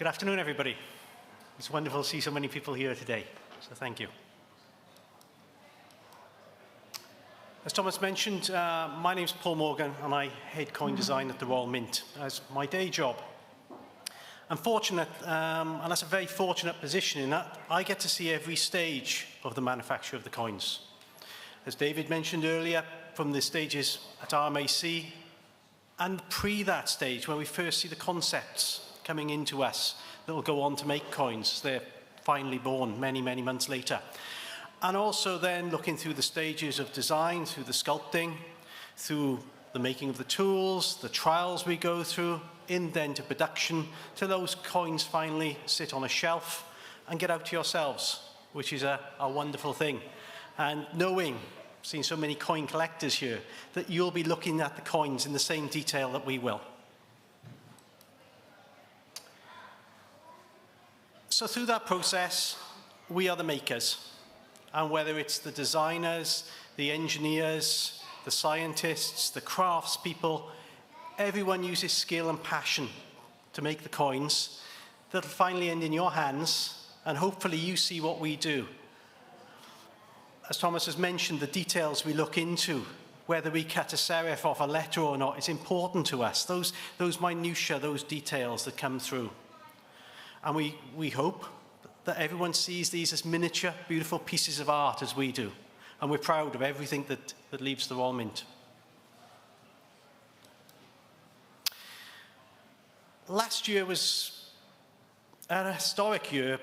Good afternoon, everybody. It's wonderful to see so many people here today, so thank you. As Thomas mentioned, my name's Paul Morgan and I head coin design at the Royal Mint as my day job. I'm fortunate, and that's a very fortunate position in that I get to see every stage of the manufacture of the coins. As David mentioned earlier, from the stages at RMAC and pre that stage when we first see the concepts coming into us that will go on to make coins. They're finally born many, many months later. And also then looking through the stages of design, through the sculpting, through the making of the tools, the trials we go through, then to production, till those coins finally sit on a shelf and get out to yourselves, which is a wonderful thing. And knowing, seeing so many coin collectors here, that you'll be looking at the coins in the same detail that we will. So through that process, we are the makers. And whether it's the designers, the engineers, the scientists, the craftspeople, everyone uses skill and passion to make the coins that'll finally end in your hands, and hopefully you see what we do. As Thomas has mentioned, the details we look into, whether we cut a serif off a letter or not, is important to us. Those minutiae, those details that come through. And we hope that everyone sees these as miniature, beautiful pieces of art as we do. And we're proud of everything that leaves the Royal Mint. Last year was an historic year,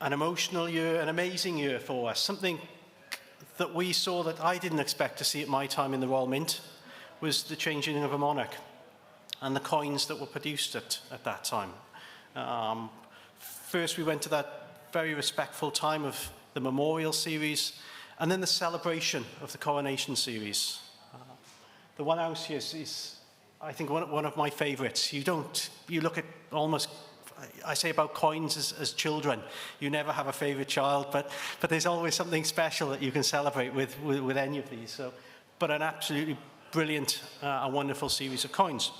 an emotional year, an amazing year for us. Something that we saw that I didn't expect to see at my time in the Royal Mint was the changing of a monarch and the coins that were produced at that time. First, we went to that very respectful time of the memorial series, and then the celebration of the coronation series. The one house here is, I think, one of my favorites. You look at almost, I say about coins as children. You never have a favorite child, but there's always something special that you can celebrate with any of these. But an absolutely brilliant, a wonderful series of coins.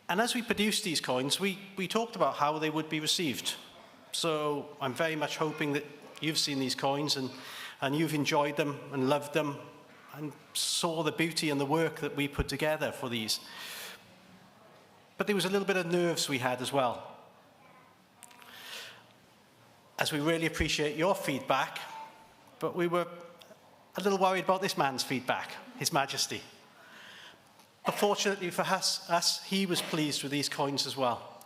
And as we produced these coins, we talked about how they would be received. So I'm very much hoping that you've seen these coins and you've enjoyed them and loved them and saw the beauty and the work that we put together for these. But there was a little bit of nerves we had as well, as we really appreciate your feedback, but we were a little worried about this man's feedback, His Majesty. But fortunately for us, he was pleased with these coins as well.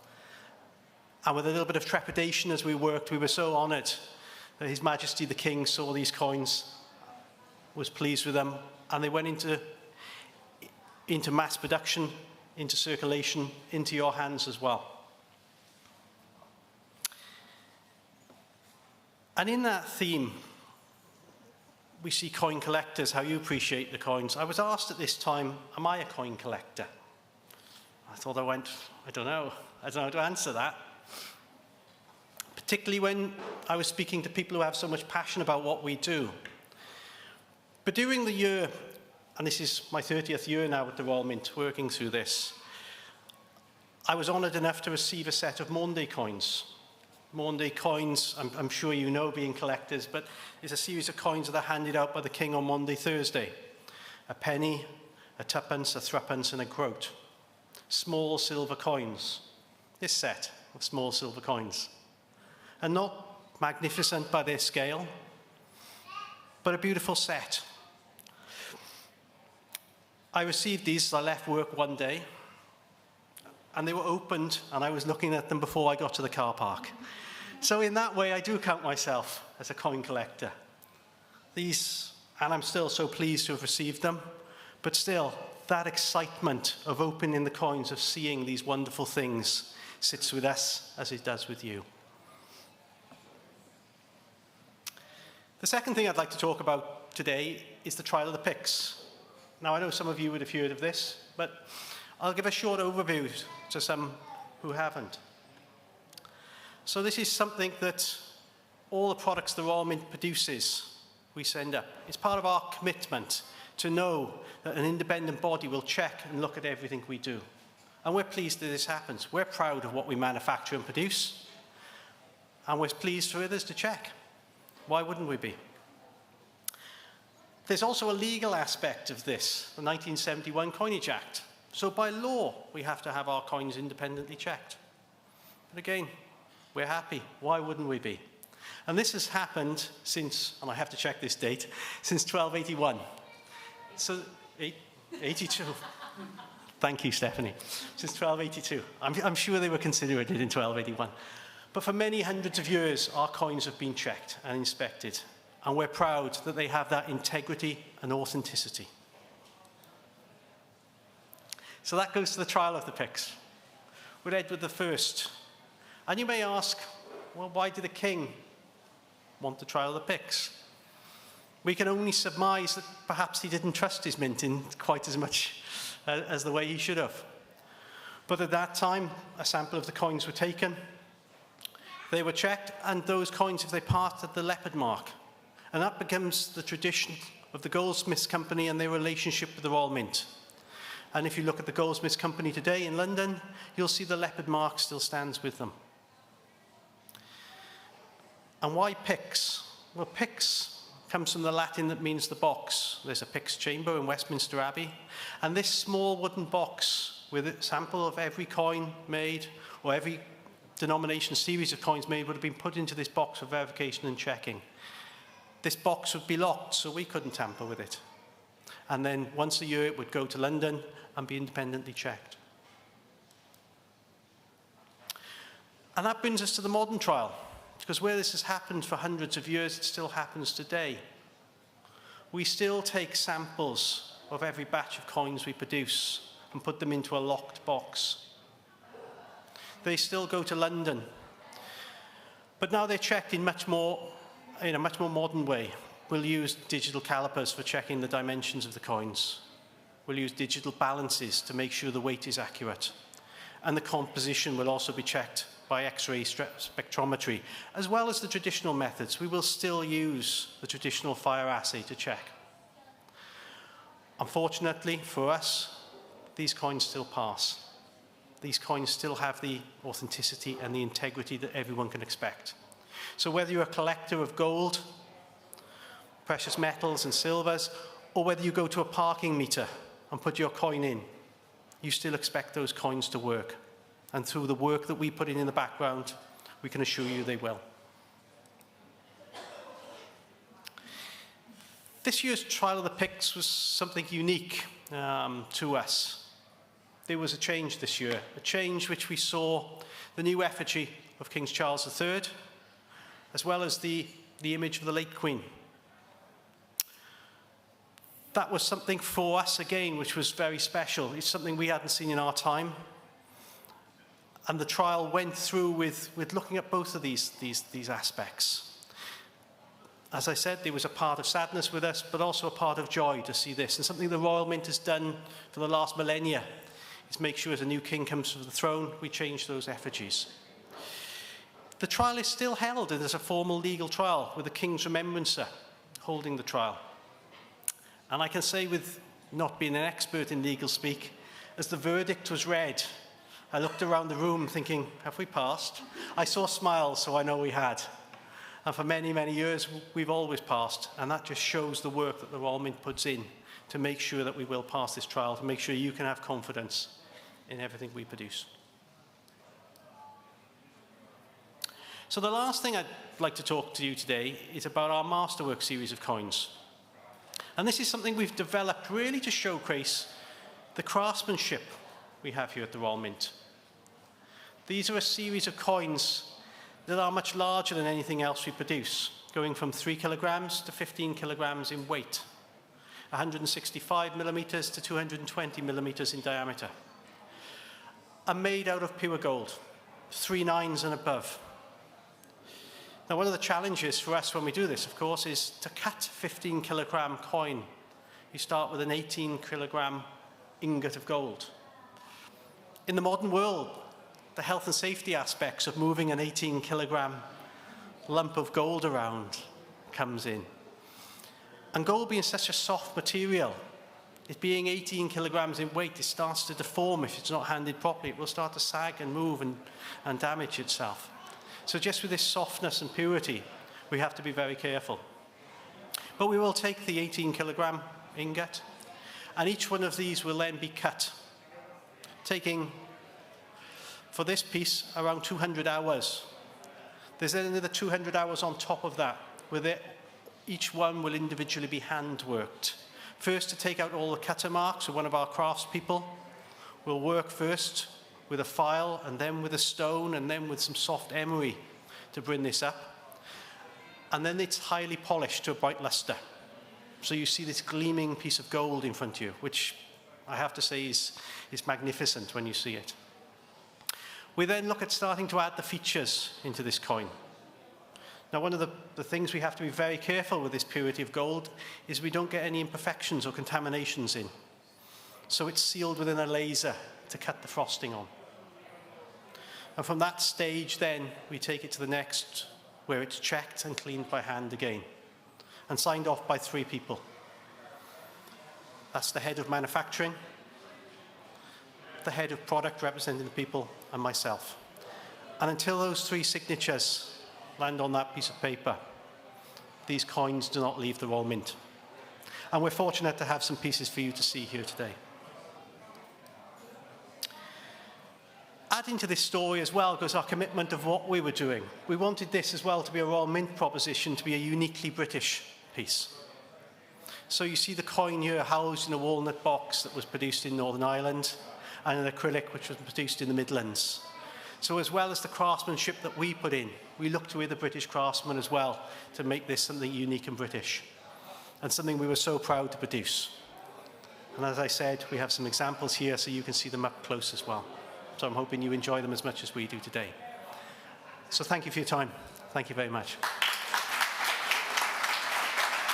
And with a little bit of trepidation as we worked, we were so honoured that His Majesty the King saw these coins, was pleased with them, and they went into mass production, into circulation, into your hands as well. And in that theme, we see coin collectors, how you appreciate the coins. I was asked at this time, am I a coin collector? I thought I don't know how to answer that. Particularly when I was speaking to people who have so much passion about what we do. But during the year, and this is my 30th year now at the Royal Mint, working through this, I was honoured enough to receive a set of Monday coins. Monday coins, I'm sure you know, being collectors, but it's a series of coins that are handed out by the King on Monday, Thursday. A penny, a tuppence, a threepence, and a groat. Small silver coins. This set of small silver coins. And not magnificent by their scale, but a beautiful set. I received these as I left work one day, and they were opened, and I was looking at them before I got to the car park. So in that way, I do count myself as a coin collector. These, and I'm still so pleased to have received them, but still, that excitement of opening the coins, of seeing these wonderful things, sits with us as it does with you. The second thing I'd like to talk about today is the trial of the picks. Now, I know some of you would have heard of this, but I'll give a short overview to some who haven't. So this is something that all the products the Royal Mint produces, we send up. It's part of our commitment to know that an independent body will check and look at everything we do. And we're pleased that this happens. We're proud of what we manufacture and produce, and we're pleased for others to check. Why wouldn't we be? There's also a legal aspect of this, the 1971 Coinage Act. So by law, we have to have our coins independently checked. But again, we're happy. Why wouldn't we be? And this has happened since, and I have to check this date, since 1281. So, 82. Thank you, Stephanie. Since 1282. I'm sure they were considering it in 1281. But for many hundreds of years, our coins have been checked and inspected. And we're proud that they have that integrity and authenticity. So that goes to the trial of the Picts with Edward I. And you may ask, well, why did the king want the trial of the Picts? We can only surmise that perhaps he didn't trust his mint in quite as much as the way he should have. But at that time, a sample of the coins were taken, they were checked, and those coins, if they passed, had the leopard mark. And that becomes the tradition of the Goldsmiths Company and their relationship with the Royal Mint. And if you look at the Goldsmiths Company today in London, you'll see the leopard mark still stands with them. And why Picts? Well, Picts comes from the Latin that means the box. There's a Picts chamber in Westminster Abbey. And this small wooden box with a sample of every coin made, or every denomination series of coins made, would have been put into this box for verification and checking. This box would be locked, so we couldn't tamper with it. And then once a year, it would go to London and be independently checked. And that brings us to the modern trial, because where this has happened for hundreds of years, it still happens today. We still take samples of every batch of coins we produce and put them into a locked box. They still go to London. But now they're checked in a much more modern way. We'll use digital calipers for checking the dimensions of the coins. We'll use digital balances to make sure the weight is accurate. And the composition will also be checked by X-ray spectrometry, as well as the traditional methods. We will still use the traditional fire assay to check. Unfortunately for us, these coins still pass. These coins still have the authenticity and the integrity that everyone can expect. So whether you're a collector of gold, precious metals and silvers, or whether you go to a parking meter and put your coin in, you still expect those coins to work. And through the work that we put in the background, we can assure you they will. This year's Trial of the Picts was something unique to us. There was a change this year, a change which we saw the new effigy of King Charles III, as well as the image of the late Queen. That was something for us, again, which was very special. It's something we hadn't seen in our time. And the trial went through with looking at both of these aspects. As I said, there was a part of sadness with us, but also a part of joy to see this. And something the Royal Mint has done for the last millennia is make sure as a new king comes to the throne, we change those effigies. The trial is still held as a formal legal trial with the King's Remembrancer holding the trial. And I can say, with not being an expert in legal speak, as the verdict was read, I looked around the room thinking, have we passed? I saw smiles, so I know we had. And for many, many years, we've always passed. And that just shows the work that the Royal Mint puts in to make sure that we will pass this trial, to make sure you can have confidence in everything we produce. So the last thing I'd like to talk to you today is about our masterwork series of coins. And this is something we've developed really to showcase the craftsmanship we have here at the Royal Mint. These are a series of coins that are much larger than anything else we produce, going from 3 kilograms to 15 kilograms in weight, 165 millimeters to 220 millimeters in diameter, are made out of pure gold, 3 nines and above. Now, one of the challenges for us when we do this, of course, is to cut 15 kilogram coin. You start with an 18 kilogram ingot of gold. In the modern world, the health and safety aspects of moving an 18 kilogram lump of gold around comes in. And gold being such a soft material, It being 18 kilograms in weight, it starts to deform if it's not handled properly. It will start to sag and move and damage itself. So just with this softness and purity, we have to be very careful. But we will take the 18 kilogram ingot, and each one of these will then be cut, taking, for this piece, around 200 hours. There's then another 200 hours on top of that, where each one will individually be hand-worked. First, to take out all the cutter marks, so one of our craftspeople will work first with a file, and then with a stone, and then with some soft emery to bring this up. And then it's highly polished to a bright luster. So you see this gleaming piece of gold in front of you, which I have to say is magnificent when you see it. We then look at starting to add the features into this coin. Now, one of the things we have to be very careful with this purity of gold is we don't get any imperfections or contaminations in. So it's sealed within a laser to cut the frosting on. And from that stage then, we take it to the next, where it's checked and cleaned by hand again, and signed off by 3 people. That's the head of manufacturing, the head of product representing the people, and myself. And until those 3 signatures land on that piece of paper, these coins do not leave the Royal Mint. And we're fortunate to have some pieces for you to see here today. Adding to this story as well goes our commitment of what we were doing. We wanted this as well to be a Royal Mint proposition, to be a uniquely British piece. So you see the coin here housed in a walnut box that was produced in Northern Ireland, and an acrylic which was produced in the Midlands. So as well as the craftsmanship that we put in, we looked to other British craftsmen as well to make this something unique and British, and something we were so proud to produce. And as I said, we have some examples here so you can see them up close as well. So I'm hoping you enjoy them as much as we do today. So thank you for your time. Thank you very much.